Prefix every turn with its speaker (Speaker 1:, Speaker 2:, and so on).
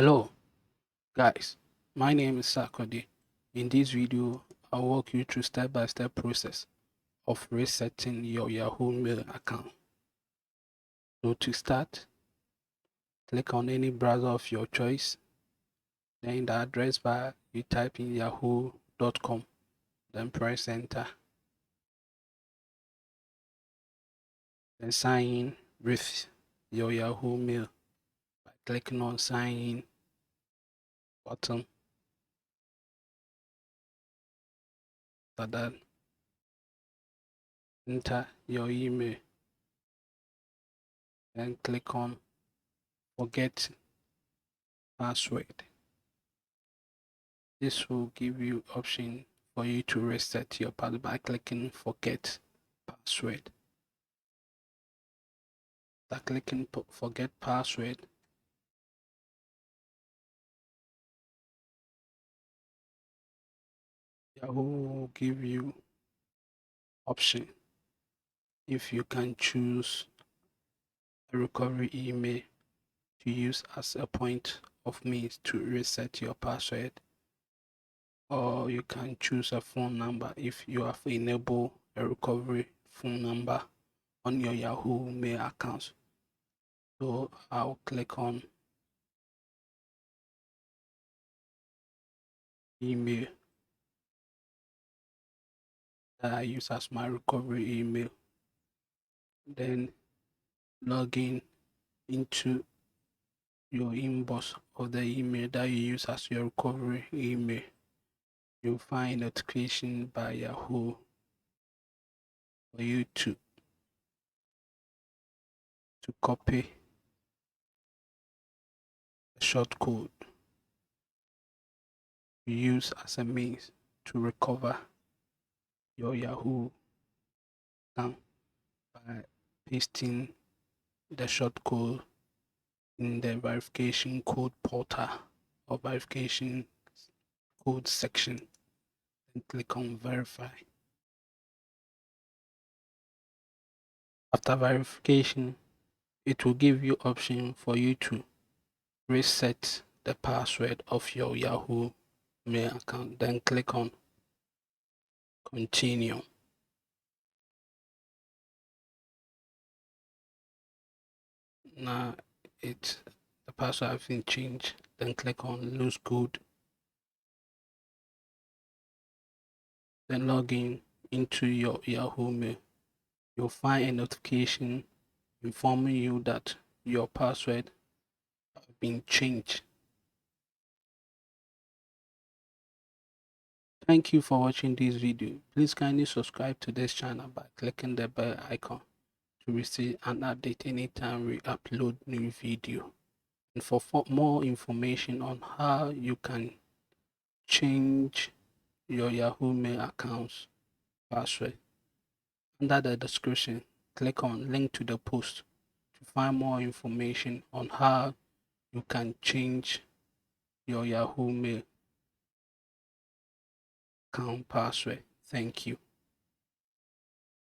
Speaker 1: Hello guys, my name is Sakode. In this video, I'll walk you through step-by-step process of resetting your Yahoo Mail account. So to start, click on any browser of your choice. Then in the address bar, you type in yahoo.com, then press enter. Then sign in with your Yahoo Mail by clicking on sign in button. After that, enter your email. Then click on forget password. This will give you option for you to reset your password by clicking forget password. After clicking forget password, Yahoo will give you option if you can choose a recovery email to use as a point of means to reset your password, or you can choose a phone number if you have enabled a recovery phone number on your Yahoo Mail account. So I'll click on email that I use as my recovery email. Then log in into your inbox of the email that you use as your recovery email. You'll find notification by Yahoo for you to copy the short code you use as a means to recover your Yahoo account by pasting the short code in the verification code portal or verification code section and click on verify. After verification, it will give you option for you to reset the password of your Yahoo Mail account. Then click on continue. Now the password has been changed. Then click on lose code. Then log in into your Yahoo Mail. You'll find a notification informing you that your password has been changed. Thank you for watching this video. Please kindly subscribe to this channel by clicking the bell icon to receive an update anytime we upload new video. And for more information on how you can change your Yahoo Mail account's password, under the description, click on link to the post to find more information on how you can change your Yahoo Mail account password. Thank you.